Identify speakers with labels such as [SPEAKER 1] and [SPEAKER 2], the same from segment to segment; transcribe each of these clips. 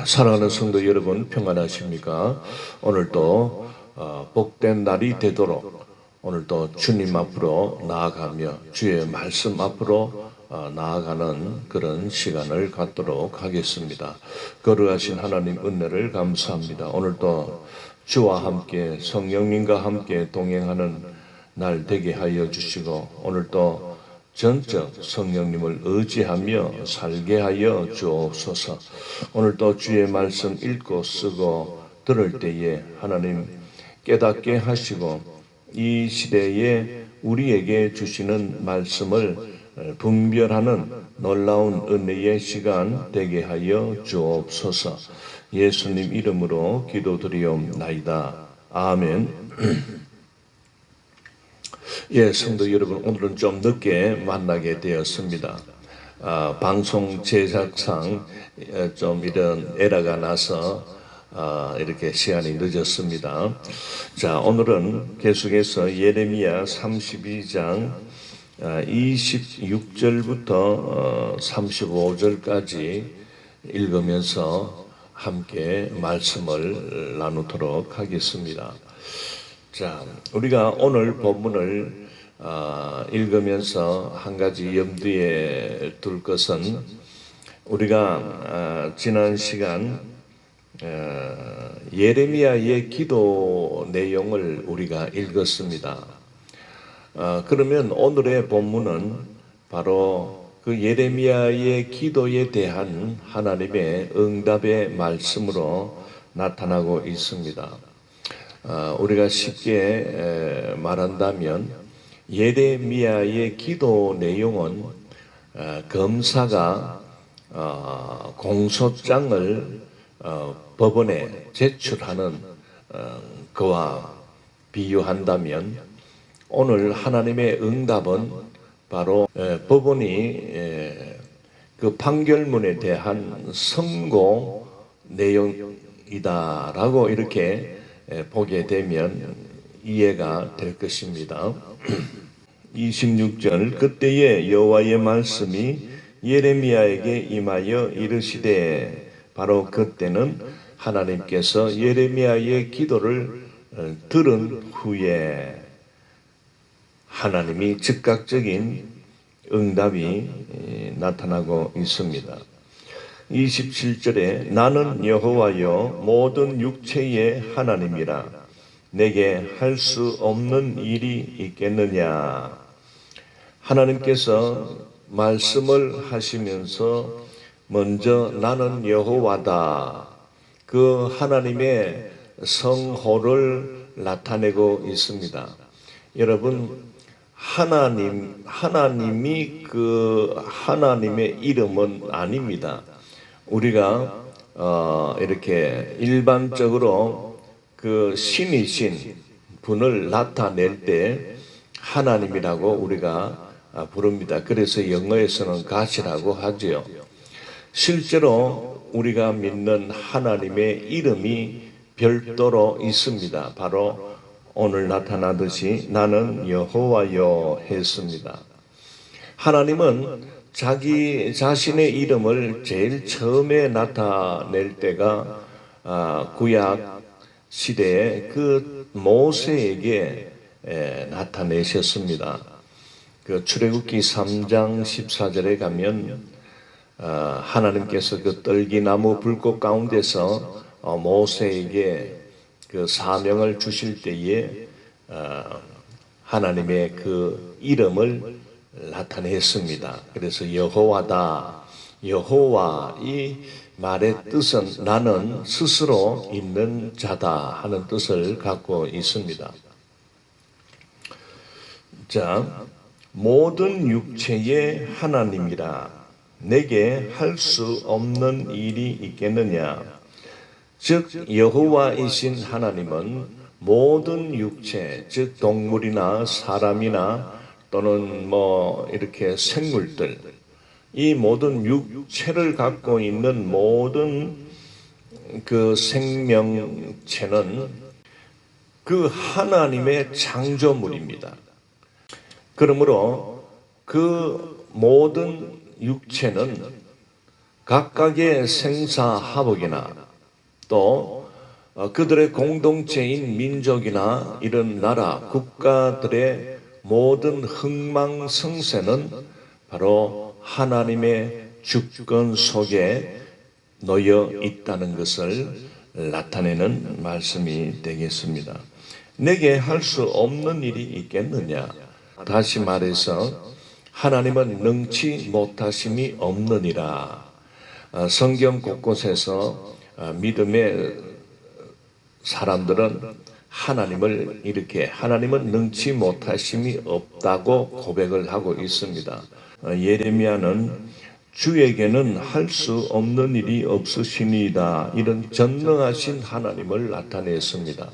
[SPEAKER 1] 사랑하는 성도 여러분, 평안하십니까? 오늘도 복된 날이 되도록 오늘도 주님 앞으로 나아가며 주의 말씀 앞으로 나아가는 그런 시간을 갖도록 하겠습니다. 거룩하신 하나님 은혜를 감사합니다. 오늘도 주와 함께 성령님과 함께 동행하는 날 되게 하여 주시고, 오늘도 전적 성령님을 의지하며 살게 하여 주옵소서. 오늘도 주의 말씀 읽고 쓰고 들을 때에 하나님 깨닫게 하시고, 이 시대에 우리에게 주시는 말씀을 분별하는 놀라운 은혜의 시간 되게 하여 주옵소서. 예수님 이름으로 기도드리옵나이다. 아멘. 예, 성도 여러분, 오늘은 좀 늦게 만나게 되었습니다. 방송 제작상 좀 이런 에러가 나서 이렇게 시간이 늦었습니다. 자, 오늘은 계속해서 예레미야 32장 26절부터 35절까지 읽으면서 함께 말씀을 나누도록 하겠습니다. 자, 우리가 오늘 본문을 읽으면서 한 가지 염두에 둘 것은, 우리가 지난 시간 예레미야의 기도 내용을 우리가 읽었습니다. 그러면 오늘의 본문은 바로 그 예레미야의 기도에 대한 하나님의 응답의 말씀으로 나타나고 있습니다. 우리가 쉽게 말한다면 예레미야의 기도 내용은 검사가 공소장을 법원에 제출하는 그와 비유한다면, 오늘 하나님의 응답은 바로 법원이 그 판결문에 대한 선고 내용이다라고 이렇게 보게 되면 이해가 될 것입니다. 26절, 그때에 여호와의 말씀이 예레미야에게 임하여 이르시되, 바로 그때는 하나님께서 예레미야의 기도를 들은 후에 하나님이 즉각적인 응답이 나타나고 있습니다. 27절에 나는 여호와여 모든 육체의 하나님이라, 내게 할 수 없는 일이 있겠느냐. 하나님께서 말씀을 하시면서 먼저 나는 여호와다, 그 하나님의 성호를 나타내고 있습니다. 여러분, 하나님이 그 하나님의 이름은 아닙니다. 우리가 이렇게 일반적으로 그 신이신 분을 나타낼 때 하나님이라고 우리가 부릅니다. 그래서 영어에서는 God이라고 하죠. 실제로 우리가 믿는 하나님의 이름이 별도로 있습니다. 바로 오늘 나타나듯이 나는 여호와여 했습니다. 하나님은 자기 자신의 이름을 제일 처음에 나타낼 때가 구약 시대에 그 모세에게 나타내셨습니다. 그 출애굽기 3장 14절에 가면 하나님께서 그 떨기나무 불꽃 가운데서 모세에게 그 사명을 주실 때에 하나님의 그 이름을 나타냈습니다. 그래서 여호와다, 여호와, 이 말의 뜻은 나는 스스로 있는 자다 하는 뜻을 갖고 있습니다. 자, 모든 육체의 하나님이라, 내게 할 수 없는 일이 있겠느냐. 즉 여호와이신 하나님은 모든 육체, 즉 동물이나 사람이나 또는 이렇게 생물들, 이 모든 육체를 갖고 있는 모든 그 생명체는 그 하나님의 창조물입니다. 그러므로 그 모든 육체는 각각의 생사화복이나 또 그들의 공동체인 민족이나 이런 나라, 국가들의 모든 흥망성쇠는 바로 하나님의 주권 속에 놓여 있다는 것을 나타내는 말씀이 되겠습니다. 내게 할 수 없는 일이 있겠느냐? 다시 말해서 하나님은 능치 못하심이 없느니라. 성경 곳곳에서 믿음의 사람들은 하나님을 이렇게 하나님은 능치 못하심이 없다고 고백을 하고 있습니다. 예레미야는 주에게는 할 수 없는 일이 없으시니이다, 이런 전능하신 하나님을 나타냈습니다.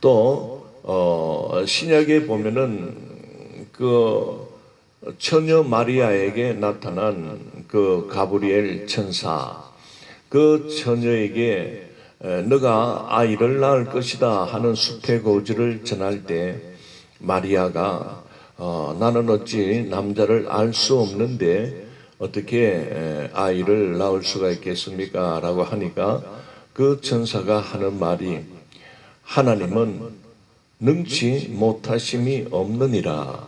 [SPEAKER 1] 또 신약에 보면은 그 처녀 마리아에게 나타난 그 가브리엘 천사, 그 처녀에게 너가 아이를 낳을 것이다 하는 수태고지를 전할 때 마리아가 나는 어찌 남자를 알 수 없는데 어떻게 아이를 낳을 수가 있겠습니까? 라고 하니까 그 천사가 하는 말이 하나님은 능치 못하심이 없느니라.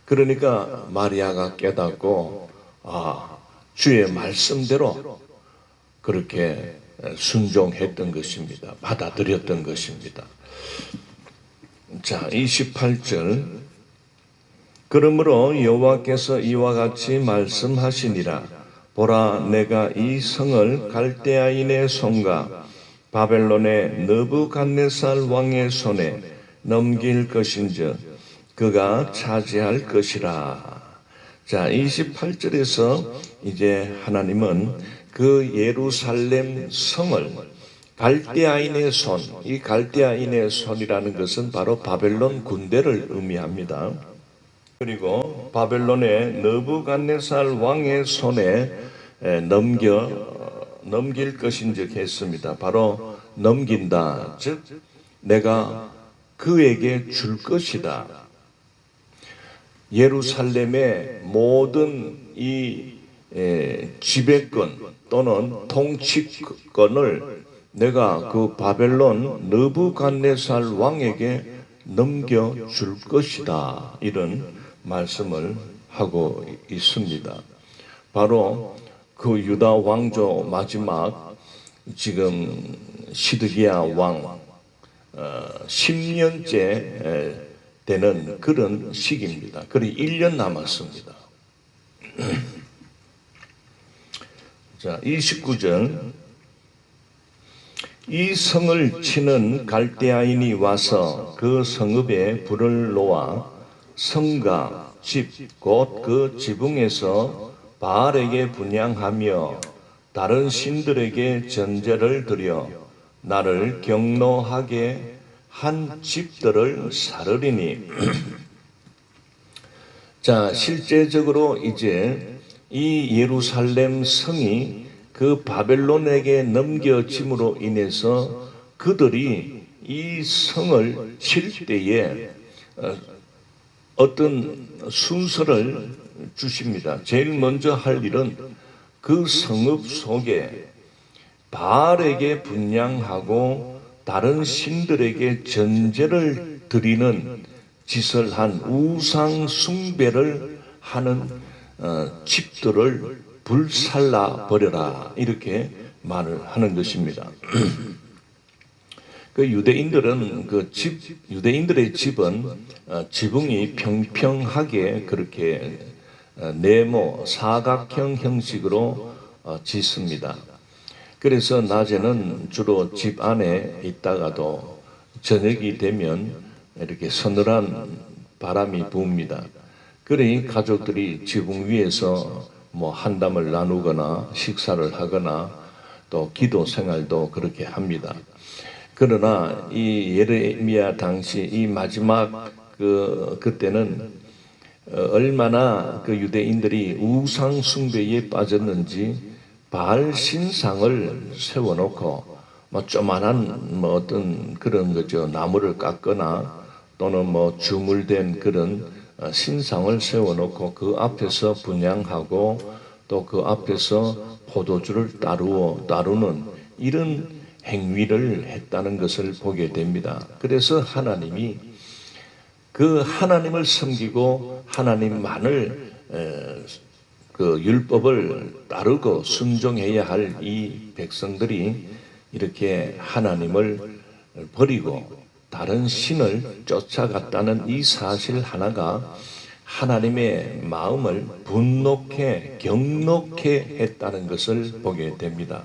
[SPEAKER 1] 그러니까 마리아가 깨닫고 주의 말씀대로 그렇게 순종했던 것입니다. 받아들였던 것입니다. 자, 28절. 그러므로 여호와께서 이와 같이 말씀하시니라. 보라, 내가 이 성을 갈대아인의 손과 바벨론의 느부갓네살 왕의 손에 넘길 것인즉 그가 차지할 것이라. 자, 28절에서 이제 하나님은 그 예루살렘 성을 갈대아인의 손, 이 갈대아인의 손이라는 것은 바로 바벨론 군대를 의미합니다. 그리고 바벨론의 느부갓네살 왕의 손에 넘길 것인즉 했습니다. 바로 넘긴다, 즉 내가 그에게 줄 것이다. 예루살렘의 모든 이 지배권 또는 통치권을 내가 그 바벨론 느부갓네살 왕에게 넘겨줄 것이다, 이런 말씀을 하고 있습니다. 바로 그 유다 왕조 마지막 지금 시드기야 왕 10년째 되는 그런 시기입니다. 그리 1년 남았습니다. 자, 29절. 이 성을 치는 갈대아인이 와서 그 성읍에 불을 놓아 성과 집 곧 그 지붕에서 바알에게 분향하며 다른 신들에게 전제를 드려 나를 경노하게 한 집들을 사르리니. 자, 실제적으로 이제 이 예루살렘 성이 그 바벨론에게 넘겨짐으로 인해서 그들이 이 성을 칠 때에 어떤 순서를 주십니다. 제일 먼저 할 일은 그 성읍 속에 바알에게 분향하고 다른 신들에게 전제를 드리는 짓을 한 우상 숭배를 하는 집들을 불살라 버려라, 이렇게 말을 하는 것입니다. 그 유대인들은 유대인들의 집은 지붕이 평평하게 그렇게 네모 사각형 형식으로 짓습니다. 그래서 낮에는 주로 집 안에 있다가도 저녁이 되면 이렇게 서늘한 바람이 부습니다. 그러니 가족들이 지붕 위에서 뭐 한담을 나누거나 식사를 하거나 또 기도 생활도 그렇게 합니다. 그러나 이 예레미야 당시 이 마지막 그때는 얼마나 그 유대인들이 우상 숭배에 빠졌는지 바알 신상을 세워놓고 뭐 조만한 뭐 어떤 그런 거죠, 나무를 깎거나 또는 뭐 주물된 그런 신상을 세워놓고 그 앞에서 분향하고 또 그 앞에서 포도주를 따르는 이런 행위를 했다는 것을 보게 됩니다. 그래서 하나님이 그 하나님을 섬기고 하나님만을 그 율법을 따르고 순종해야 할 이 백성들이 이렇게 하나님을 버리고 다른 신을 쫓아갔다는 이 사실 하나가 하나님의 마음을 분노케 경노케 했다는 것을 보게 됩니다.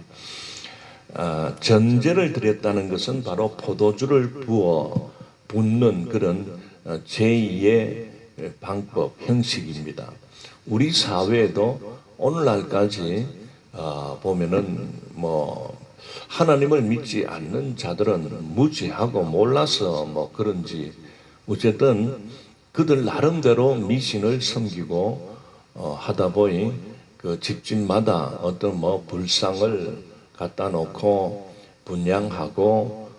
[SPEAKER 1] 전제를 드렸다는 것은 바로 포도주를 부어 붓는 그런 제2의 방법, 형식입니다. 우리 사회에도 오늘날까지 보면은 하나님을 믿지 않는 자들은 무지하고 몰라서 그런지 어쨌든 그들 나름대로 미신을 섬기고 하다 보니 그 집집마다 어떤 불상을 갖다 놓고 분양하고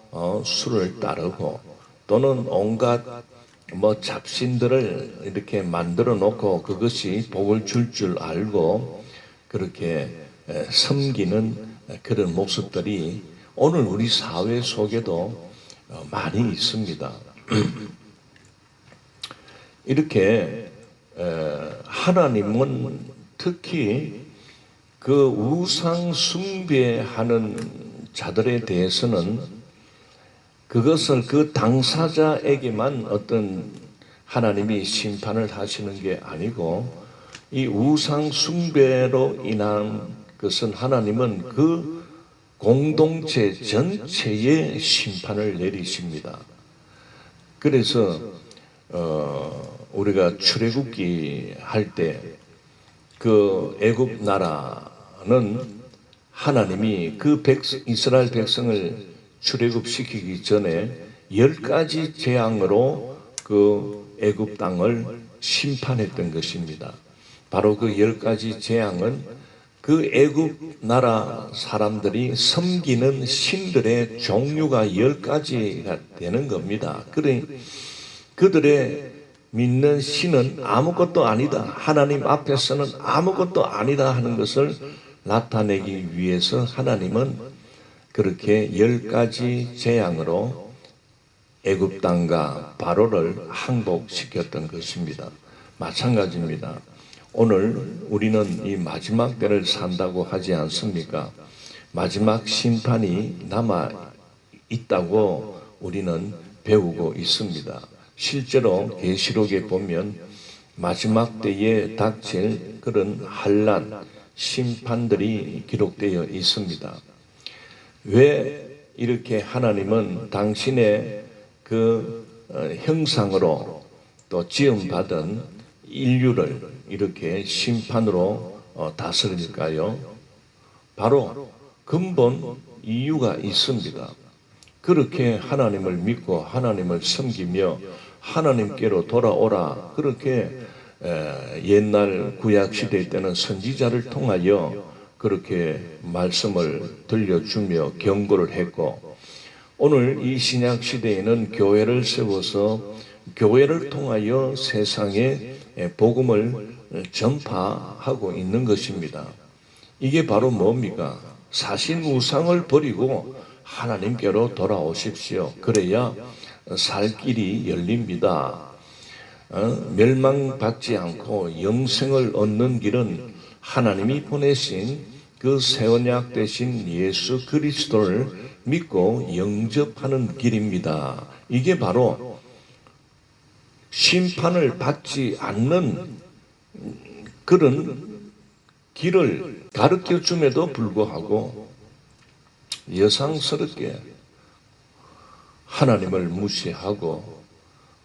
[SPEAKER 1] 술을 따르고 또는 온갖 잡신들을 이렇게 만들어 놓고 그것이 복을 줄 알고 그렇게 섬기는 그런 모습들이 오늘 우리 사회 속에도 많이 있습니다. 이렇게 하나님은 특히 그 우상 숭배하는 자들에 대해서는 그것을 그 당사자에게만 어떤 하나님이 심판을 하시는 게 아니고 이 우상 숭배로 인한 것은 하나님은 그 공동체 전체에 심판을 내리십니다. 그래서 우리가 출애굽기 할 때 그 애굽 나라는 하나님이 그 이스라엘 백성을 출애굽시키기 전에 10가지 재앙으로 그 애굽 땅을 심판했던 것입니다. 바로 그 10가지 재앙은 그 애굽 나라 사람들이 섬기는 신들의 종류가 10가지가 되는 겁니다. 그들의 믿는 신은 아무것도 아니다. 하나님 앞에서는 아무것도 아니다 하는 것을 나타내기 위해서 하나님은 그렇게 10가지 재앙으로 애굽 땅과 바로를 항복시켰던 것입니다. 마찬가지입니다. 오늘 우리는 이 마지막 때를 산다고 하지 않습니까? 마지막 심판이 남아 있다고 우리는 배우고 있습니다. 실제로 계시록에 보면 마지막 때에 닥칠 그런 환난, 심판들이 기록되어 있습니다. 왜 이렇게 하나님은 당신의 그 형상으로 또 지음받은 인류를 이렇게 심판으로 다스릴까요? 바로 근본 이유가 있습니다. 그렇게 하나님을 믿고 하나님을 섬기며 하나님께로 돌아오라. 그렇게 옛날 구약시대 때는 선지자를 통하여 그렇게 말씀을 들려주며 경고를 했고 오늘 이 신약시대에는 교회를 세워서 교회를 통하여 세상에 복음을 전파하고 있는 것입니다. 이게 바로 뭡니까? 사신 우상을 버리고 하나님께로 돌아오십시오. 그래야 살 길이 열립니다. 멸망받지 않고 영생을 얻는 길은 하나님이 보내신 그 새 언약 되신 예수 그리스도를 믿고 영접하는 길입니다. 이게 바로 심판을 받지 않는 그런 길을 가르쳐 줌에도 불구하고 여상스럽게 하나님을 무시하고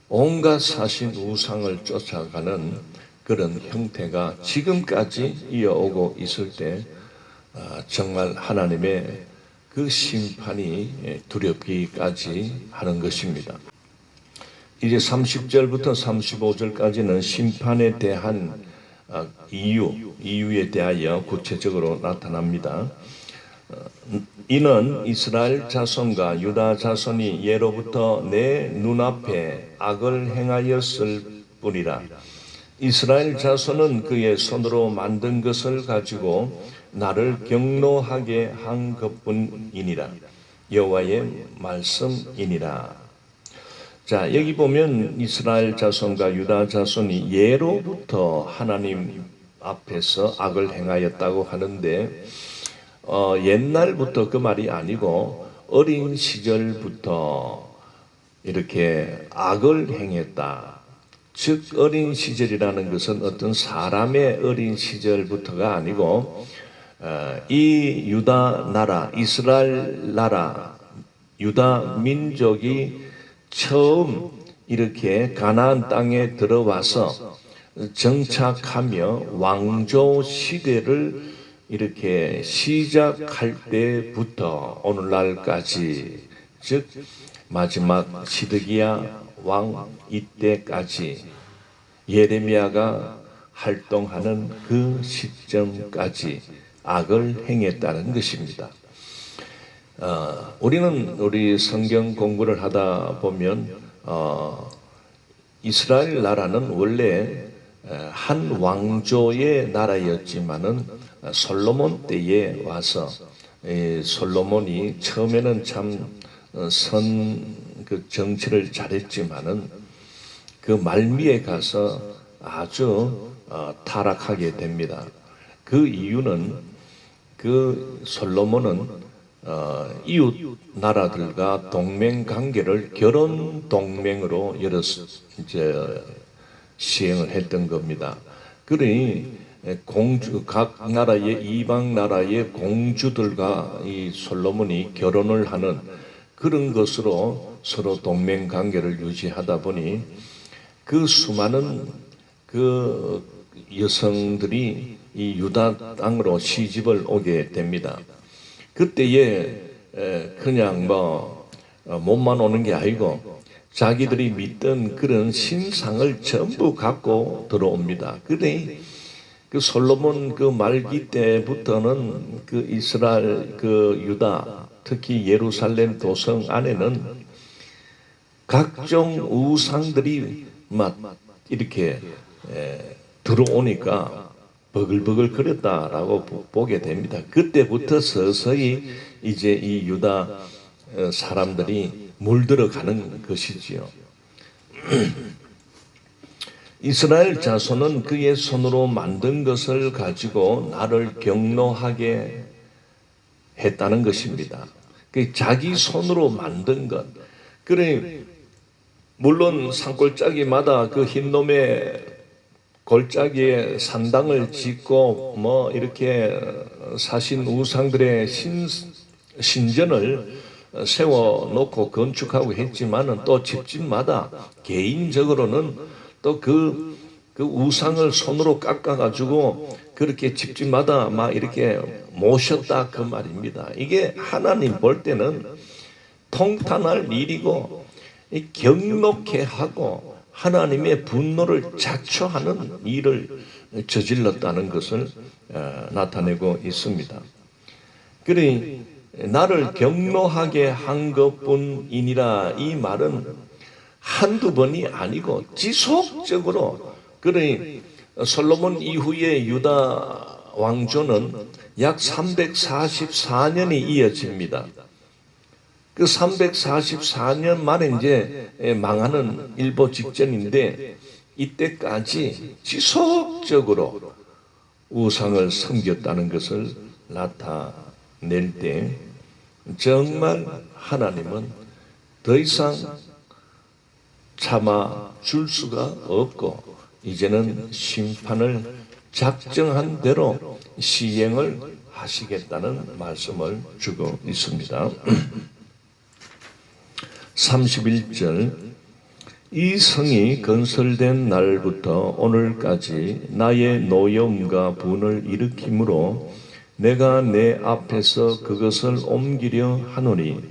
[SPEAKER 1] 온갖 사신 우상을 쫓아가는 그런 형태가 지금까지 이어오고 있을 때 정말 하나님의 그 심판이 두렵기까지 하는 것입니다. 이제 30절부터 35절까지는 심판에 대한 이유에 대하여 구체적으로 나타납니다. 이는 이스라엘 자손과 유다 자손이 예로부터 내 눈앞에 악을 행하였을 뿐이라. 이스라엘 자손은 그의 손으로 만든 것을 가지고 나를 경노하게 한 것뿐이니라. 여호와의 말씀이니라. 자, 여기 보면 이스라엘 자손과 유다 자손이 예로부터 하나님 앞에서 악을 행하였다고 하는데 옛날부터 그 말이 아니고 어린 시절부터 이렇게 악을 행했다. 즉 어린 시절이라는 것은 어떤 사람의 어린 시절부터가 아니고 이 유다 나라, 이스라엘 나라, 유다 민족이 처음 이렇게 가나안 땅에 들어와서 정착하며 왕조 시대를 이렇게 시작할 때부터 오늘날까지, 즉 마지막 시드기야 왕 이때까지 예레미야가 활동하는 그 시점까지 악을 행했다는 것입니다. 우리 성경 공부를 하다 보면 이스라엘 나라는 원래 한 왕조의 나라였지만은 솔로몬 때에 와서 솔로몬이 처음에는 참 그 정치를 잘했지만은 그 말미에 가서 아주 타락하게 됩니다. 그 이유는 그 솔로몬은 이웃 나라들과 동맹 관계를 결혼 동맹으로 시행을 했던 겁니다. 그러니 각 나라의 이방 나라의 공주들과 이 솔로몬이 결혼을 하는 그런 것으로 서로 동맹 관계를 유지하다 보니 그 수많은 그 여성들이 이 유다 땅으로 시집을 오게 됩니다. 그때에 그냥 몸만 오는 게 아니고 자기들이 믿던 그런 신상을 전부 갖고 들어옵니다. 그래 그 솔로몬 그 말기 때부터는 그 이스라엘 그 유다 특히 예루살렘 도성 안에는 각종 우상들이 막 이렇게 들어오니까 버글버글 거렸다라고 보게 됩니다. 그때부터 서서히 이제 이 유다 사람들이 물들어가는 것이지요. 이스라엘 자손은 그의 손으로 만든 것을 가지고 나를 경노하게 했다는 것입니다. 그 자기 손으로 만든 것. 그래 물론 산골짜기마다 그 흰놈의 골짜기에 산당을 짓고 이렇게 사신 우상들의 신전을 세워놓고 건축하고 했지만은 또 집집마다 개인적으로는 또 그 우상을 손으로 깎아가지고 그렇게 집집마다 막 이렇게 모셨다 그 말입니다. 이게 하나님 볼 때는 통탄할 일이고 경록해 하고 하나님의 분노를 자초하는 일을 저질렀다는 것을 나타내고 있습니다. 그러니 나를 경노하게 한 것뿐이니라 이 말은 한두 번이 아니고 지속적으로 그러니 솔로몬 이후에 유다 왕조는 약 344년이 이어집니다. 그 344년 만에 이제 망하는 일보 직전인데 이때까지 지속적으로 우상을 섬겼다는 것을 나타낼 때 정말 하나님은 더 이상 참아 줄 수가 없고 이제는 심판을 작정한 대로 시행을 하시겠다는 말씀을 주고 있습니다. 31절 이 성이 건설된 날부터 오늘까지 나의 노여움과 분을 일으키므로 내가 내 앞에서 그것을 옮기려 하노니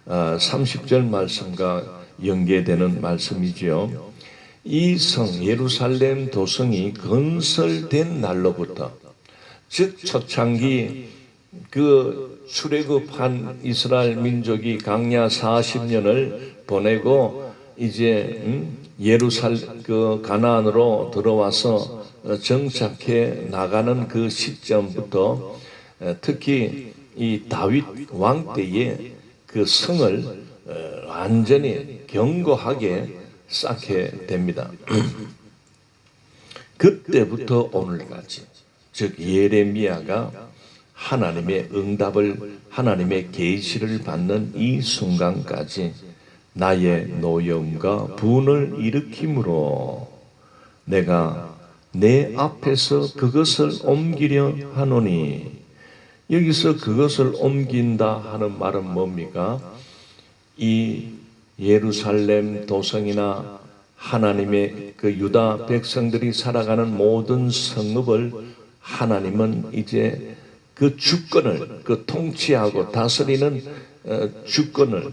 [SPEAKER 1] 30절 말씀과 연계되는 말씀이지요. 이 성 예루살렘 도성이 건설된 날로부터 즉 초창기 그 출애굽한 이스라엘 민족이 광야 40년을 보내고 이제 그 가나안으로 들어와서 정착해 나가는 그 시점부터 특히 이 다윗 왕 때에 그 성을 완전히 견고하게 쌓게 됩니다. 그때부터 오늘까지, 즉 예레미야가 하나님의 응답을, 하나님의 계시를 받는 이 순간까지 나의 노여움과 분을 일으킴으로 내가 내 앞에서 그것을 옮기려 하노니, 여기서 그것을 옮긴다 하는 말은 뭡니까? 이 예루살렘 도성이나 하나님의 그 유다 백성들이 살아가는 모든 성읍을 하나님은 이제 그 주권을, 그 통치하고 다스리는 주권을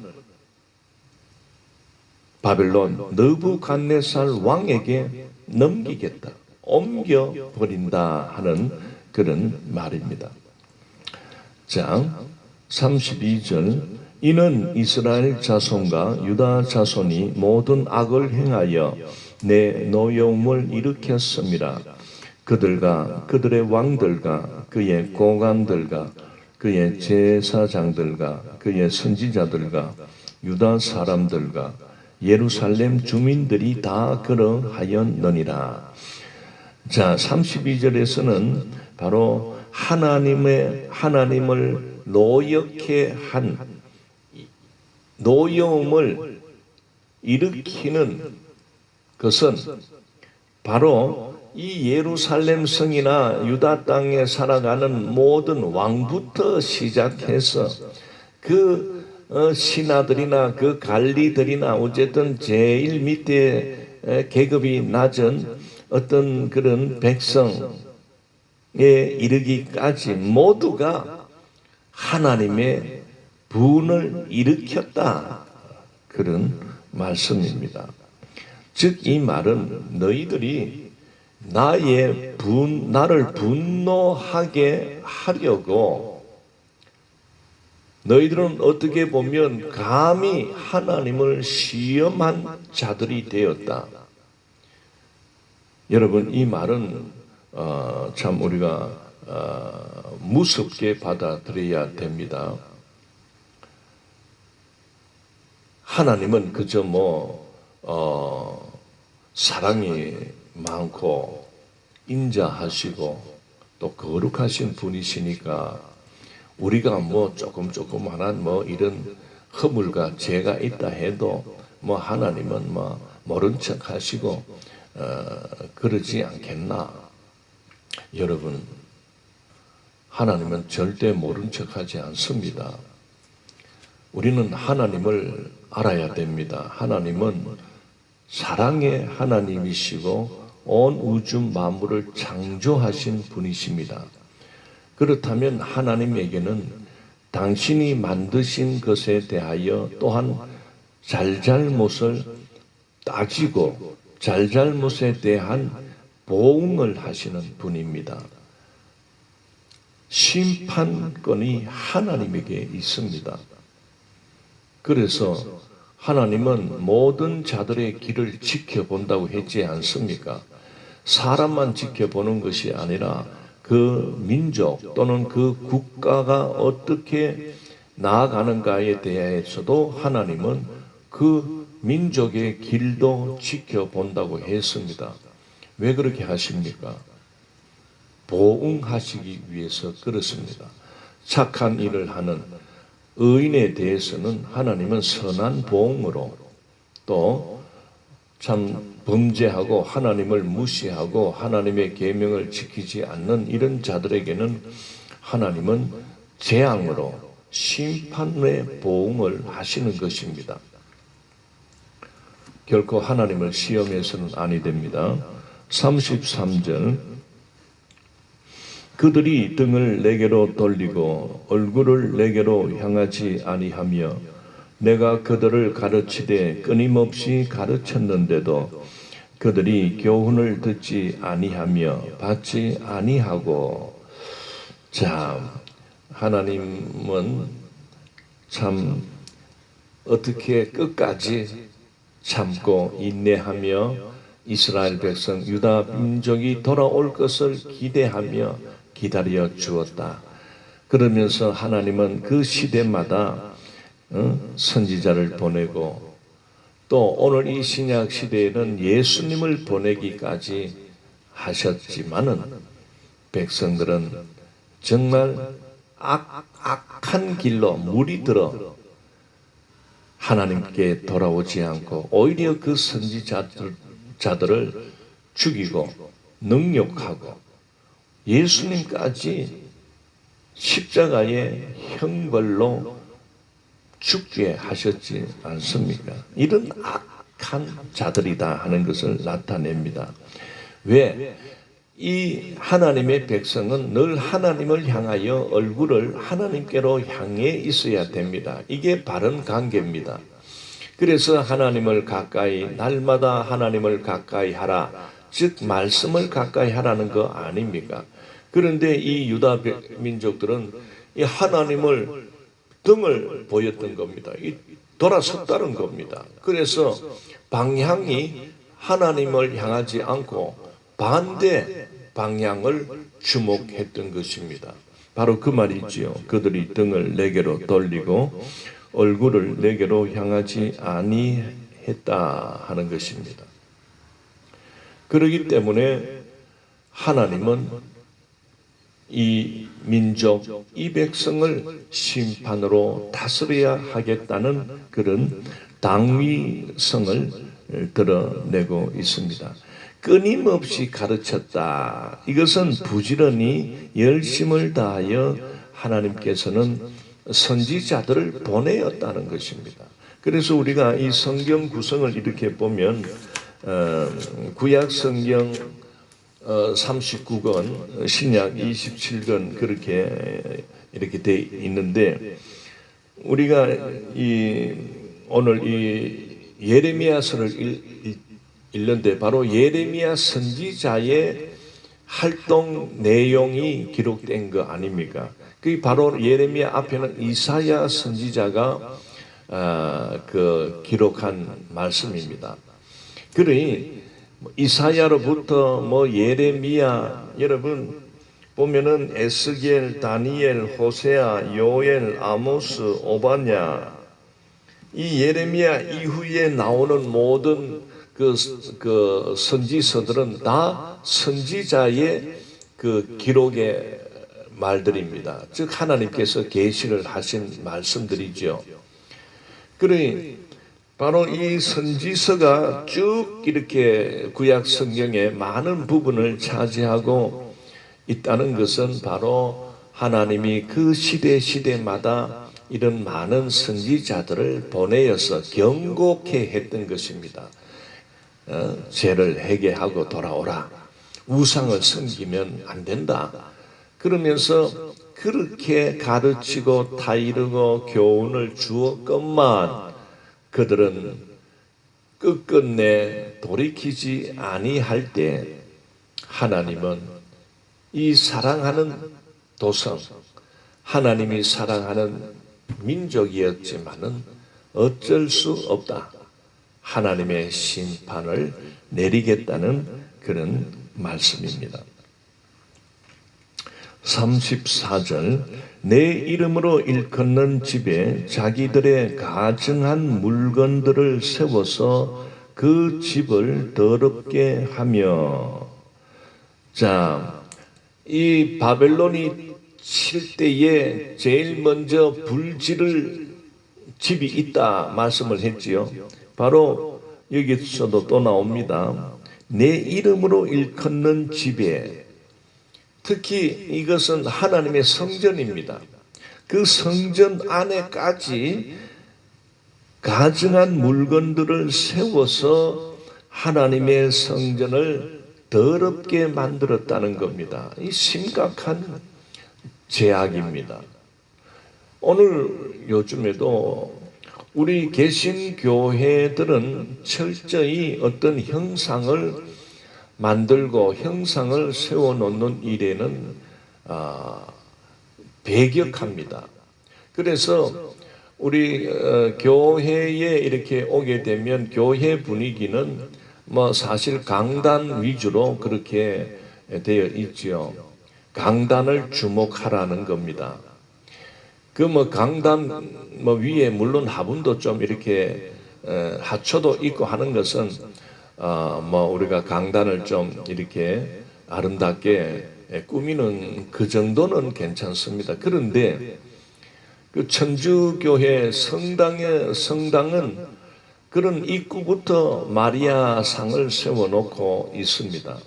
[SPEAKER 1] 바벨론 느부갓네살 왕에게 넘기겠다, 옮겨버린다 하는 그런 말입니다. 자, 32절, 이는 이스라엘 자손과 유다 자손이 모든 악을 행하여 내 노여움을 일으켰습니다. 그들과 그들의 왕들과 그의 고관들과 그의 제사장들과 그의 선지자들과 유다 사람들과 예루살렘 주민들이 다 그러하였느니라. 자, 32절에서는 바로 하나님을 노엽게 한 노여움을 일으키는 것은 바로 이 예루살렘 성이나 유다 땅에 살아가는 모든 왕부터 시작해서 그 신하들이나 그 관리들이나 어쨌든 제일 밑에 계급이 낮은 어떤 그런 백성에 이르기까지 모두가 하나님의 분을 일으켰다, 그런 말씀입니다. 즉 이 말은 너희들이 나를 분노하게 하려고 너희들은 어떻게 보면 감히 하나님을 시험한 자들이 되었다. 여러분, 이 말은 참 우리가 무섭게 받아들여야 됩니다. 하나님은 그저 사랑이 많고 인자하시고 또 거룩하신 분이시니까 우리가 조금만한 이런 허물과 죄가 있다 해도 하나님은 모른 척 하시고 그러지 않겠나. 여러분, 하나님은 절대 모른 척 하지 않습니다. 우리는 하나님을 알아야 됩니다. 하나님은 사랑의 하나님이시고 온 우주 만물을 창조하신 분이십니다. 그렇다면 하나님에게는 당신이 만드신 것에 대하여 또한 잘잘못을 따지고 잘잘못에 대한 보응을 하시는 분입니다. 심판권이 하나님에게 있습니다. 그래서 하나님은 모든 자들의 길을 지켜본다고 했지 않습니까? 사람만 지켜보는 것이 아니라 그 민족 또는 그 국가가 어떻게 나아가는가에 대해서도 하나님은 그 민족의 길도 지켜본다고 했습니다. 왜 그렇게 하십니까? 보응하시기 위해서 그렇습니다. 착한 일을 하는 의인에 대해서는 하나님은 선한 보응으로, 또 참 범죄하고 하나님을 무시하고 하나님의 계명을 지키지 않는 이런 자들에게는 하나님은 재앙으로 심판의 보응을 하시는 것입니다. 결코 하나님을 시험해서는 아니 됩니다. 33절, 그들이 등을 내게로 돌리고 얼굴을 내게로 향하지 아니하며 내가 그들을 가르치되 끊임없이 가르쳤는데도 그들이 교훈을 듣지 아니하며 받지 아니하고. 자, 하나님은 참 어떻게 끝까지 참고 인내하며 이스라엘 백성 유다 민족이 돌아올 것을 기대하며 기다려 주었다. 그러면서 하나님은 그 시대마다 선지자를 보내고 또 오늘 이 신약 시대에는 예수님을 보내기까지 하셨지만은 백성들은 정말 악한 길로 물이 들어 하나님께 돌아오지 않고 오히려 그 선지자들을 죽이고 능욕하고 예수님까지 십자가의 형벌로 죽게 하셨지 않습니까? 이런 악한 자들이다 하는 것을 나타냅니다. 왜? 이 하나님의 백성은 늘 하나님을 향하여 얼굴을 하나님께로 향해 있어야 됩니다. 이게 바른 관계입니다. 그래서 하나님을 가까이 날마다 하나님을 가까이 하라. 즉 말씀을 가까이 하라는 거 아닙니까? 그런데 이 유다 민족들은 이 하나님을 등을 보였던 겁니다. 돌아섰다는 겁니다. 그래서 방향이 하나님을 향하지 않고 반대 방향을 주목했던 것입니다. 바로 그 말이지요. 그들이 등을 내게로 돌리고 얼굴을 내게로 향하지 아니했다 하는 것입니다. 그렇기 때문에 하나님은 이 민족, 이 백성을 심판으로 다스려야 하겠다는 그런 당위성을 드러내고 있습니다. 끊임없이 가르쳤다. 이것은 부지런히 열심을 다하여 하나님께서는 선지자들을 보내었다는 것입니다. 그래서 우리가 이 성경 구성을 이렇게 보면 구약 성경 39권, 신약 27권 이렇게 돼 있는데 우리가 오늘 이 예레미야서를 읽는데 바로 예레미야 선지자의 활동 내용이 기록된 거 아닙니까? 그 바로 예레미야 앞에는 이사야 선지자가 기록한 말씀입니다. 그러니 이사야로부터 예레미야 여러분 보면은 에스겔, 다니엘, 호세아, 요엘, 아모스, 오바냐 이 예레미야 이후에 나오는 모든 그 선지서들은 다 선지자의 그 기록의 말들입니다. 즉 하나님께서 계시를 하신 말씀들이죠. 그러니 바로 이 선지서가 쭉 이렇게 구약 성경의 많은 부분을 차지하고 있다는 것은 바로 하나님이 그 시대마다 이런 많은 선지자들을 보내어서 경고케 했던 것입니다. 죄를 회개하고 돌아오라. 우상을 섬기면 안 된다. 그러면서 그렇게 가르치고 타이르고 교훈을 주었건만 그들은 끝끝내 돌이키지 아니할 때 하나님은 이 사랑하는 도성, 하나님이 사랑하는 민족이었지만은 어쩔 수 없다. 하나님의 심판을 내리겠다는 그런 말씀입니다. 34절 내 이름으로 일컫는 집에 자기들의 가증한 물건들을 세워서 그 집을 더럽게 하며 자, 이 바벨론이 칠 때에 제일 먼저 불지를 집이 있다 말씀을 했지요. 바로 여기서도 또 나옵니다. 내 이름으로 일컫는 집에 특히 이것은 하나님의 성전입니다. 그 성전 안에까지 가증한 물건들을 세워서 하나님의 성전을 더럽게 만들었다는 겁니다. 이 심각한 죄악입니다. 오늘 요즘에도 우리 개신교회들은 철저히 어떤 형상을 만들고 형상을 세워놓는 일에는 배격합니다. 그래서 우리 교회에 이렇게 오게 되면 교회 분위기는 뭐 사실 강단 위주로 그렇게 되어 있지요. 강단을 주목하라는 겁니다. 그 뭐 강단 뭐 위에 물론 화분도 좀 이렇게 하초도 있고 하는 것은 뭐 우리가 강단을 좀 이렇게 아름답게 꾸미는 그 정도는 괜찮습니다. 그런데 그 천주교회 성당은 그런 입구부터 마리아 상을 세워놓고 있습니다.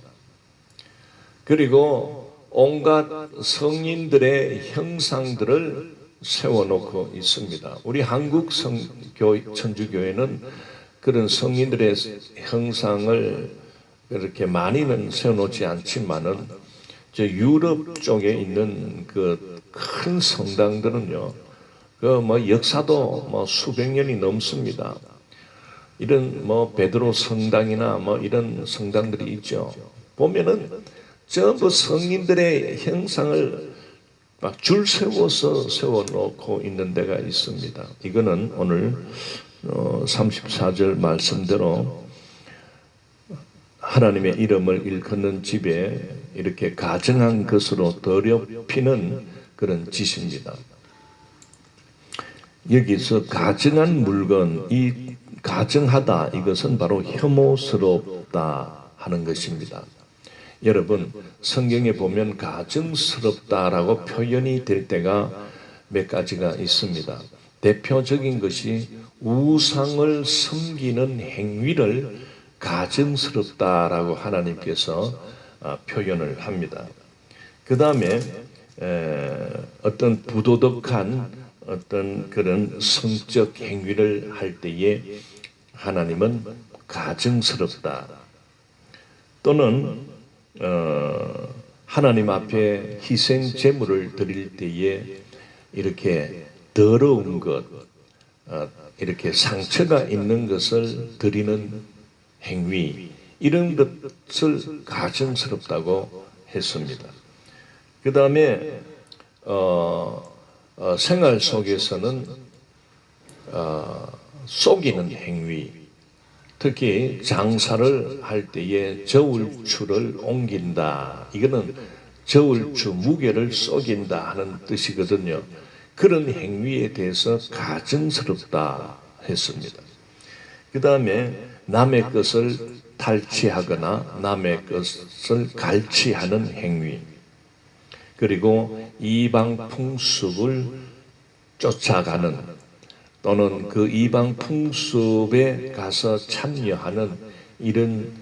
[SPEAKER 1] 그리고 온갖 성인들의 형상들을 세워놓고 있습니다. 우리 한국 천주교회는 그런 성인들의 형상을 그렇게 많이는 세워놓지 않지만은 저 유럽 쪽에 있는 그 큰 성당들은요, 그 뭐 역사도 뭐 수백 년이 넘습니다. 이런 뭐 베드로 성당이나 뭐 이런 성당들이 있죠. 보면은 전부 성인들의 형상을 막 줄 세워서 세워놓고 있는 데가 있습니다. 이거는 오늘 34절 말씀대로 하나님의 이름을 일컫는 집에 이렇게 가증한 것으로 더럽히는 그런 짓입니다. 여기서 가증한 물건, 이 가증하다, 이것은 바로 혐오스럽다 하는 것입니다. 여러분, 성경에 보면 가증스럽다라고 표현이 될 때가 몇 가지가 있습니다. 대표적인 것이 우상을 섬기는 행위를 가증스럽다라고 하나님께서 표현을 합니다. 그 다음에 어떤 부도덕한 어떤 그런 성적 행위를 할 때에 하나님은 가증스럽다. 또는 하나님 앞에 희생 제물을 드릴 때에 이렇게 더러운 것, 이렇게 상처가 있는 것을 드리는 행위, 이런 것을 가증스럽다고 했습니다. 그 다음에 생활 속에서는 속이는 행위, 특히 장사를 할 때에 저울추를 옮긴다. 이거는 저울추 무게를 속인다 하는 뜻이거든요. 그런 행위에 대해서 가증스럽다 했습니다. 그 다음에 남의 것을 탈취하거나 남의 것을 갈취하는 행위, 그리고 이방 풍습을 쫓아가는 또는 그 이방 풍습에 가서 참여하는 이런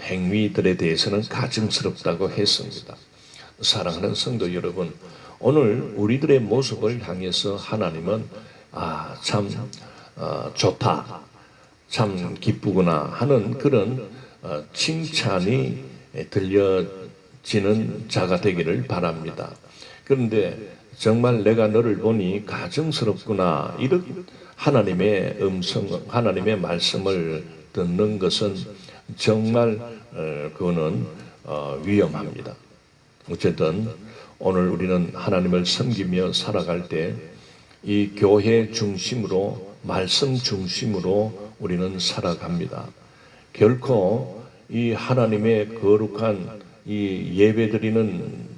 [SPEAKER 1] 행위들에 대해서는 가증스럽다고 했습니다. 사랑하는 성도 여러분, 오늘 우리들의 모습을 향해서 하나님은 참 좋다, 참 기쁘구나 하는 그런 칭찬이 들려지는 자가 되기를 바랍니다. 그런데 정말 내가 너를 보니 가증스럽구나, 이런 하나님의 음성, 하나님의 말씀을 듣는 것은 정말 그거는 위험합니다. 어쨌든 오늘 우리는 하나님을 섬기며 살아갈 때 이 교회 중심으로, 말씀 중심으로 우리는 살아갑니다. 결코 이 하나님의 거룩한 이 예배드리는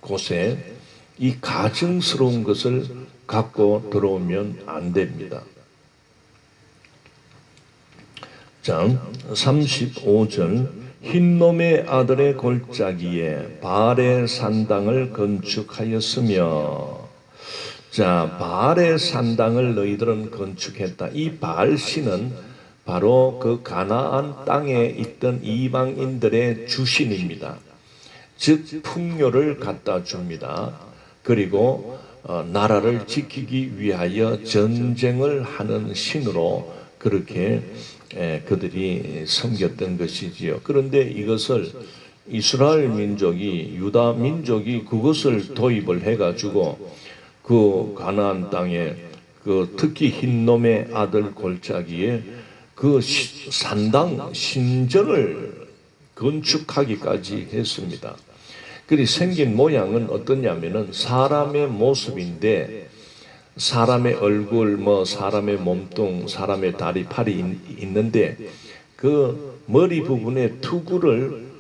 [SPEAKER 1] 곳에 이 가증스러운 것을 갖고 들어오면 안 됩니다. 자, 35절, 흰놈의 아들의 골짜기에 바알의 산당을 건축하였으며, 자, 바알의 산당을 너희들은 건축했다. 이 바알 신은 바로 그 가나안 땅에 있던 이방인들의 주신입니다. 즉 풍요를 갖다 줍니다. 그리고 나라를 지키기 위하여 전쟁을 하는 신으로 그렇게 그들이 섬겼던 것이지요. 그런데 이것을 이스라엘 민족이, 유다 민족이 그것을 도입을 해가지고 그 가나안 땅에 그 특히 흰놈의 아들 골짜기에 그 산당 신전을 건축하기까지 했습니다. 그리 생긴 모양은 어떠냐면은 사람의 모습인데 사람의 얼굴, 사람의 몸통, 사람의 다리, 팔이 있는데 그 머리 부분에 투구를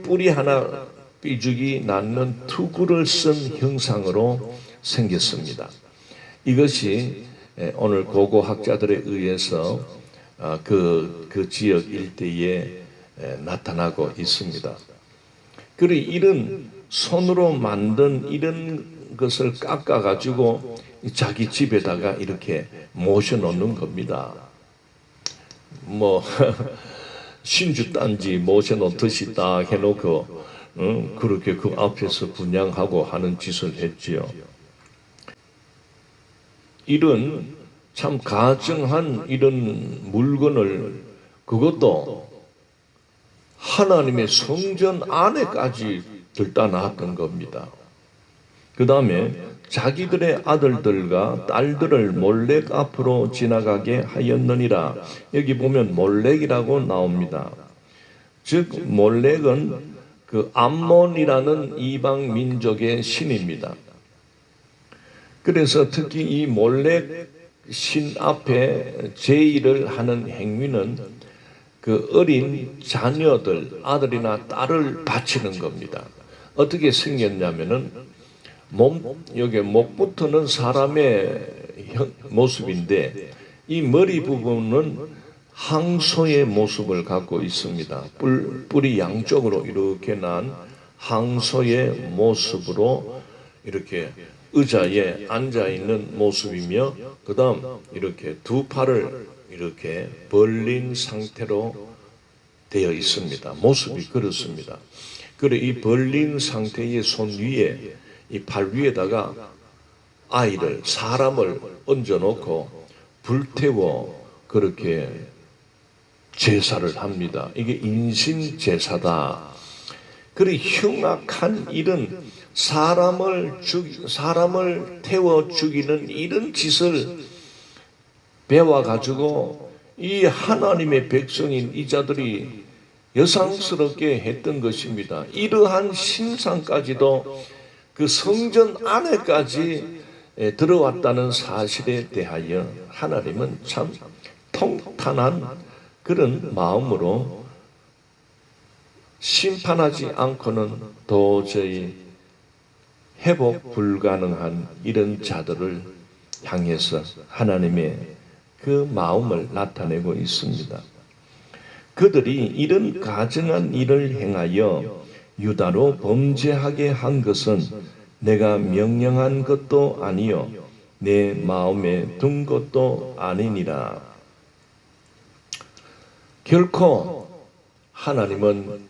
[SPEAKER 1] 뿌리 하나 삐죽이 낳는 투구를 쓴 형상으로 생겼습니다. 이것이 오늘 고고학자들에 의해서 그 지역 일대에 나타나고 있습니다. 그리고 이런 손으로 만든 이런 것을 깎아가지고 자기 집에다가 이렇게 모셔놓는 겁니다. 신주단지 모셔놓듯이 딱 해놓고 그렇게 그 앞에서 분양하고 하는 짓을 했지요. 이런 참 가증한 이런 물건을 그것도 하나님의 성전 안에까지 들다 놨던 겁니다. 그 다음에 자기들의 아들들과 딸들을 몰렉 앞으로 지나가게 하였느니라. 여기 보면 몰렉이라고 나옵니다. 즉 몰렉은 그 암몬이라는 이방 민족의 신입니다. 그래서 특히 이 몰렉 신 앞에 제의를 하는 행위는 그 어린 자녀들, 아들이나 딸을 바치는 겁니다. 어떻게 생겼냐면은 여기 목부터는 사람의 모습인데 이 머리 부분은 항소의 모습을 갖고 있습니다. 뿔이 양쪽으로 이렇게 난 항소의 모습으로 이렇게 의자에 앉아 있는 모습이며, 그 다음 이렇게 두 팔을 이렇게 벌린 상태로 되어 있습니다. 모습이 그렇습니다. 그리고 이 벌린 상태의 손 위에, 이 팔 위에다가 사람을 얹어놓고 불태워 그렇게 제사를 합니다. 이게 인신 제사다. 그리고 흉악한 이런 사람을 태워 죽이는 이런 짓을 배워가지고 이 하나님의 백성인 이 자들이 여상스럽게 했던 것입니다. 이러한 신상까지도 그 성전 안에까지 들어왔다는 사실에 대하여 하나님은 참 통탄한 그런 마음으로 심판하지 않고는 도저히 회복 불가능한 이런 자들을 향해서 하나님의 그 마음을 나타내고 있습니다. 그들이 이런 가증한 일을 행하여 유다로 범죄하게 한 것은 내가 명령한 것도 아니요 내 마음에 둔 것도 아니니라. 결코 하나님은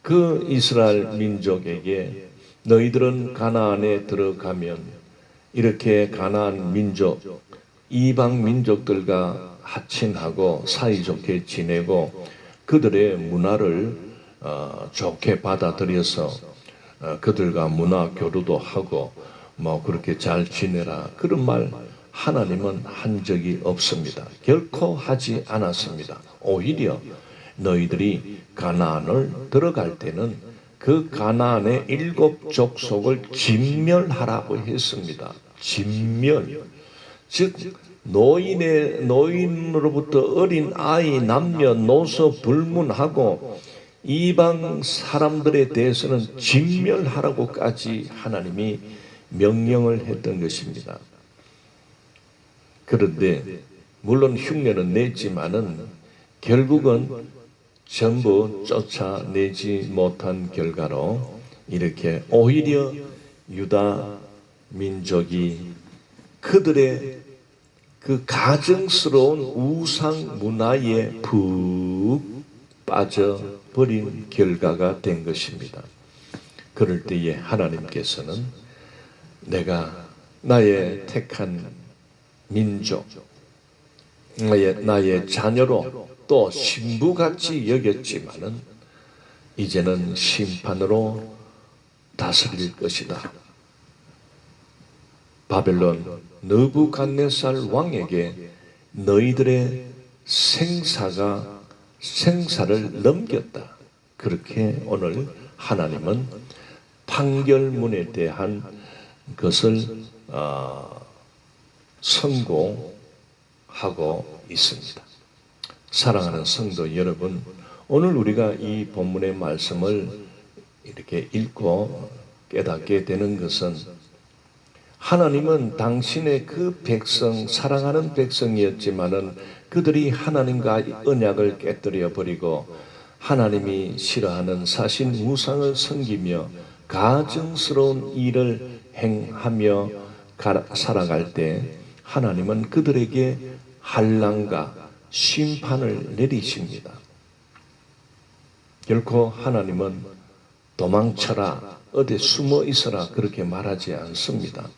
[SPEAKER 1] 그 이스라엘 민족에게 너희들은 가나안에 들어가면 이렇게 가나안 민족, 이방 민족들과 하친하고 사이좋게 지내고 그들의 문화를 좋게 받아들여서 그들과 문화 교류도 하고 그렇게 잘 지내라, 그런 말 하나님은 한 적이 없습니다. 결코 하지 않았습니다. 오히려 너희들이 가나안을 들어갈 때는 그 가나안의 7 족속을 진멸하라고 했습니다. 진멸. 즉 노인으로부터 어린 아이, 남녀노소 불문하고 이방 사람들에 대해서는 진멸하라고까지 하나님이 명령을 했던 것입니다. 그런데 물론 흉내는 냈지만은 결국은 전부 쫓아내지 못한 결과로 이렇게 오히려 유다 민족이 그들의 그 가증스러운 우상 문화에 푹 빠져버린 결과가 된 것입니다. 그럴 때에 하나님께서는 내가 나의 택한 민족, 나의 자녀로 또 신부같이 여겼지만은 이제는 심판으로 다스릴 것이다. 바벨론 느부갓네살 왕에게 너희들의 생사를 넘겼다. 그렇게 오늘 하나님은 판결문에 대한 것을 선고하고 있습니다. 사랑하는 성도 여러분, 오늘 우리가 이 본문의 말씀을 이렇게 읽고 깨닫게 되는 것은 하나님은 당신의 그 백성, 사랑하는 백성이었지만은 그들이 하나님과 언약을 깨뜨려 버리고 하나님이 싫어하는 사신 우상을 섬기며 가증스러운 일을 행하며 살아갈 때 하나님은 그들에게 환난과 심판을 내리십니다. 결코 하나님은 도망쳐라, 어디 숨어 있어라 그렇게 말하지 않습니다.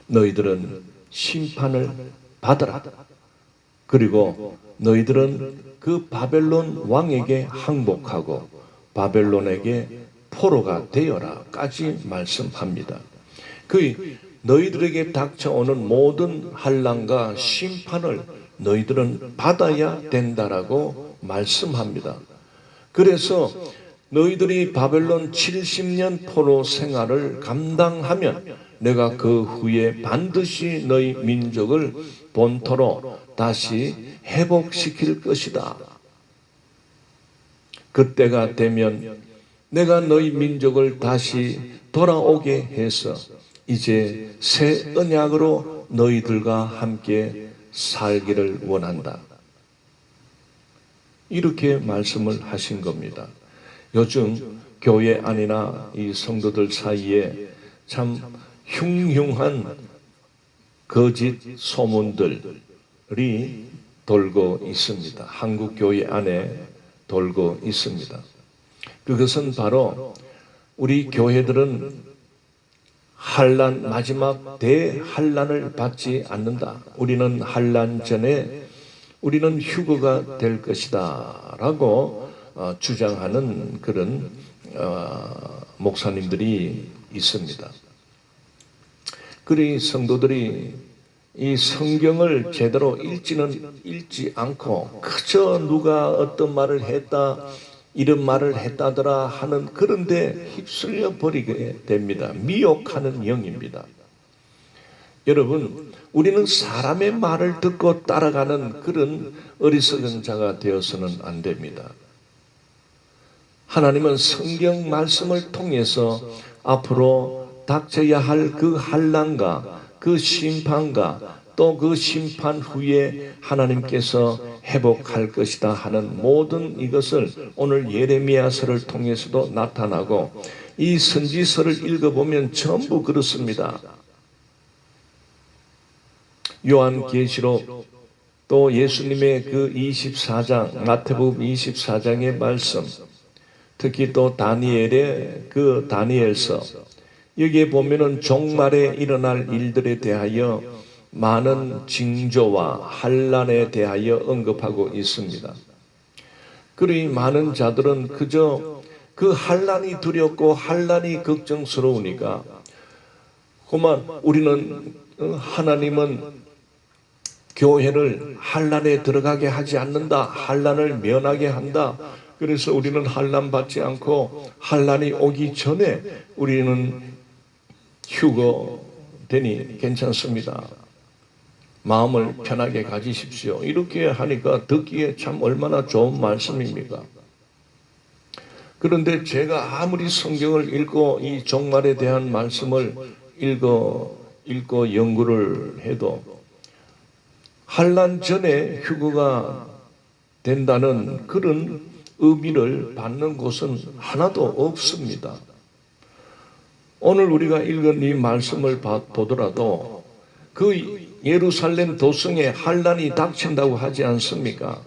[SPEAKER 1] 너희들은 심판을 받아라. 그리고 너희들은 그 바벨론 왕에게 항복하고 바벨론에게 포로가 되어라까지 말씀합니다. 그 너희들에게 닥쳐오는 모든 환난과 심판을 너희들은 받아야 된다라고 말씀합니다. 그래서 너희들이 바벨론 70년 포로 생활을 감당하면 내가 그 후에 반드시 너희 민족을 본토로 다시 회복시킬 것이다. 그때가 되면 내가 너희 민족을 다시 돌아오게 해서 이제 새 언약으로 너희들과 함께 살기를 원한다. 이렇게 말씀을 하신 겁니다. 요즘 교회 안이나 이 성도들 사이에 참 흉흉한 거짓 소문들이 돌고 있습니다. 한국 교회 안에 돌고 있습니다. 그것은 바로 우리 교회들은 환난, 마지막 대환난을 받지 않는다. 우리는 환난 전에 우리는 휴거가 될 것이다 라고 주장하는 그런 목사님들이 있습니다. 그리 성도들이 이 성경을 제대로 읽지는 읽지 않고 그저 누가 어떤 말을 했다, 이런 말을 했다더라 하는 그런 데 휩쓸려 버리게 됩니다. 미혹하는 영입니다. 여러분, 우리는 사람의 말을 듣고 따라가는 그런 어리석은 자가 되어서는 안 됩니다. 하나님은 성경 말씀을 통해서 앞으로 닥쳐야 할 그 환난과 그 심판과 또 그 심판 후에 하나님께서 회복할 것이다 하는 모든 이것을 오늘 예레미야서를 통해서도 나타나고 이 선지서를 읽어보면 전부 그렇습니다. 요한계시록 또 예수님의 그 24장 마태복음 24장의 말씀, 특히 또 다니엘의 그 다니엘서, 여기에 보면은 종말에 일어날 일들에 대하여 많은 징조와 환난에 대하여 언급하고 있습니다. 그리 많은 자들은 그저 그 환난이 두렵고 환난이 걱정스러우니까 그만 우리는 하나님은 교회를 환난에 들어가게 하지 않는다, 환난을 면하게 한다. 그래서 우리는 환난 받지 않고 환난이 오기 전에 우리는 휴거되니 괜찮습니다. 마음을 편하게 가지십시오. 이렇게 하니까 듣기에 참 얼마나 좋은 말씀입니까? 그런데 제가 아무리 성경을 읽고 이 종말에 대한 말씀을 읽고 연구를 해도 환난 전에 휴거가 된다는 그런 의미를 받는 곳은 하나도 없습니다. 오늘 우리가 읽은 이 말씀을 보더라도 그 예루살렘 도성에 환난이 닥친다고 하지 않습니까?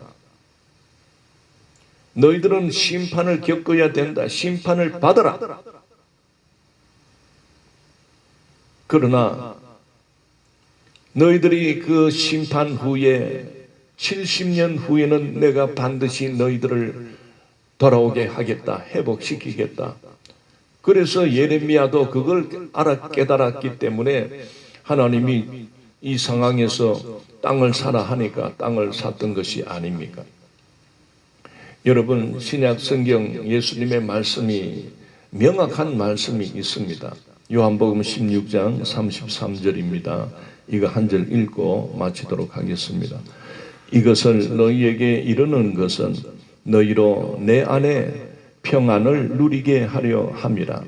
[SPEAKER 1] 너희들은 심판을 겪어야 된다. 심판을 받아라. 그러나 너희들이 그 심판 후에 70년 후에는 내가 반드시 너희들을 돌아오게 하겠다. 회복시키겠다. 그래서 예레미야도 그걸 깨달았기 때문에 하나님이 이 상황에서 땅을 사라 하니까 땅을 샀던 것이 아닙니까? 여러분, 신약 성경 예수님의 말씀이 명확한 말씀이 있습니다. 요한복음 16장 33절입니다. 이거 한 절 읽고 마치도록 하겠습니다. 이것을 너희에게 이르는 것은 너희로 내 안에 평안을 누리게 하려 함이라.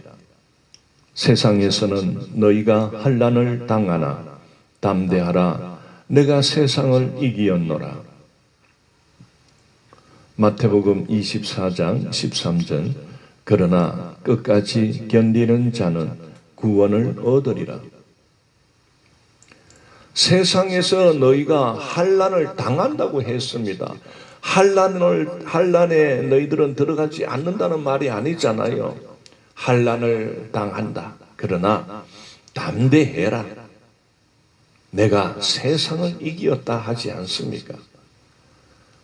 [SPEAKER 1] 세상에서는 너희가 환난을 당하나 담대하라. 내가 세상을 이기었노라. 마태복음 24장 13절 그러나 끝까지 견디는 자는 구원을 얻으리라. 세상에서 너희가 환난을 당한다고 했습니다. 환난에 너희들은 들어가지 않는다는 말이 아니잖아요. 환난을 당한다. 그러나 담대해라. 내가 세상을 이기었다 하지 않습니까?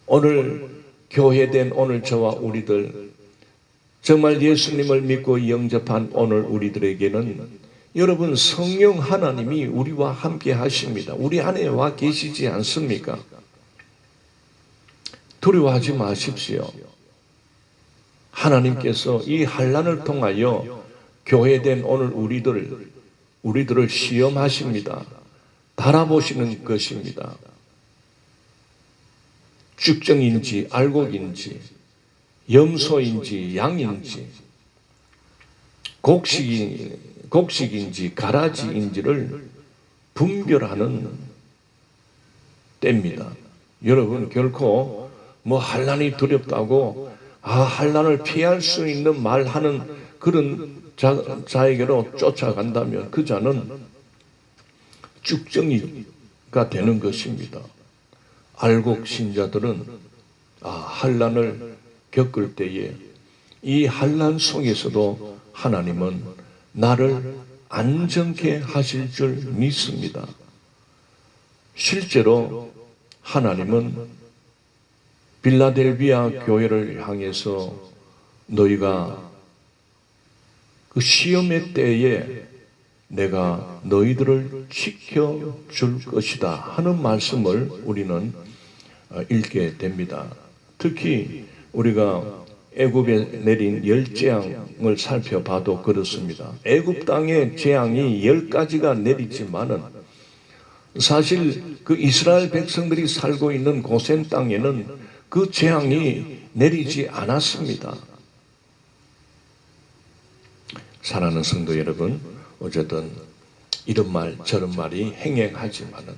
[SPEAKER 1] 오늘 교회된 오늘 저와 우리들, 정말 예수님을 믿고 영접한 오늘 우리들에게는 여러분 성령 하나님이 우리와 함께 하십니다. 우리 안에 와 계시지 않습니까? 두려워하지 마십시오. 하나님께서 이 환난을 통하여 교회된 오늘 우리들을 시험하십니다. 달아보시는 것입니다. 쭉정인지 알곡인지 염소인지 양인지 곡식인지 가라지인지를 분별하는 때입니다. 여러분 결코 뭐 환난이 두렵다고 환난을 피할 수 있는 말하는 그런 자에게로 쫓아간다면 그 자는 쭉정이가 되는 것입니다. 알곡 신자들은 환난을 겪을 때에 이 환난 속에서도 하나님은 나를 안정케 하실 줄 믿습니다. 실제로 하나님은 빌라델비아 교회를 향해서 너희가 그 시험의 때에 내가 너희들을 지켜줄 것이다 하는 말씀을 우리는 읽게 됩니다. 특히 우리가 애굽에 내린 10재앙을 살펴봐도 그렇습니다. 애굽 땅에 재앙이 10가지가 내리지만은 사실 그 이스라엘 백성들이 살고 있는 고센 땅에는 그 재앙이 내리지 않았습니다. 사랑하는 성도 여러분, 어쨌든 이런 말 저런 말이 행행하지만은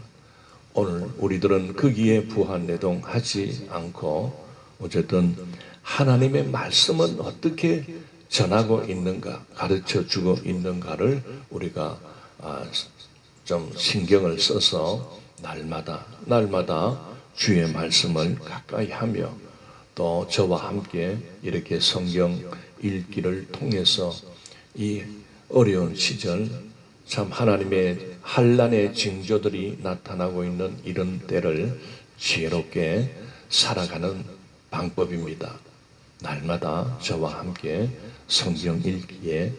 [SPEAKER 1] 오늘 우리들은 거기에 부한내동하지 않고 어쨌든 하나님의 말씀은 어떻게 전하고 있는가, 가르쳐 주고 있는가를 우리가 좀 신경을 써서 날마다 주의 말씀을 가까이 하며 또 저와 함께 이렇게 성경 읽기를 통해서 이 어려운 시절 참 하나님의 환난의 징조들이 나타나고 있는 이런 때를 지혜롭게 살아가는 방법입니다. 날마다 저와 함께 성경 읽기에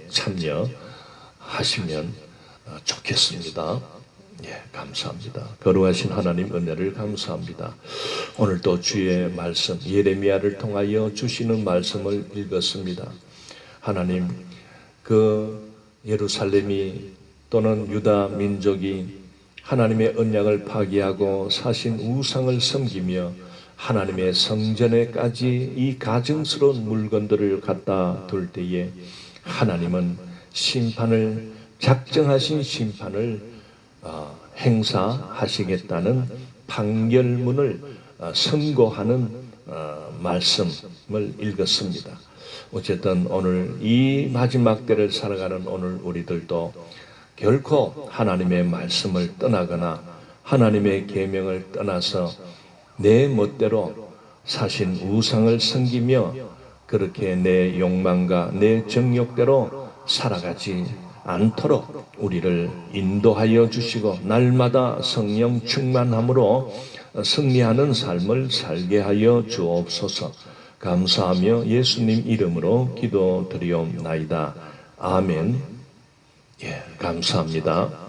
[SPEAKER 1] 참여하시면 좋겠습니다. 감사합니다. 거룩하신 하나님 은혜를 감사합니다. 오늘도 주의 말씀 예레미야를 통하여 주시는 말씀을 읽었습니다. 하나님, 그 예루살렘이 또는 유다 민족이 하나님의 언약을 파기하고 사신 우상을 섬기며 하나님의 성전에까지 이 가증스러운 물건들을 갖다 둘 때에 하나님은 작정하신 심판을 행사하시겠다는 판결문을 선고하는 말씀을 읽었습니다. 어쨌든 오늘 이 마지막 때를 살아가는 오늘 우리들도 결코 하나님의 말씀을 떠나거나 하나님의 계명을 떠나서 내 멋대로 사신 우상을 섬기며 그렇게 내 욕망과 내 정욕대로 살아가지 않도록 우리를 인도하여 주시고 날마다 성령 충만함으로 승리하는 삶을 살게 하여 주옵소서. 감사하며 예수님 이름으로 기도드리옵나이다. 아멘. 감사합니다.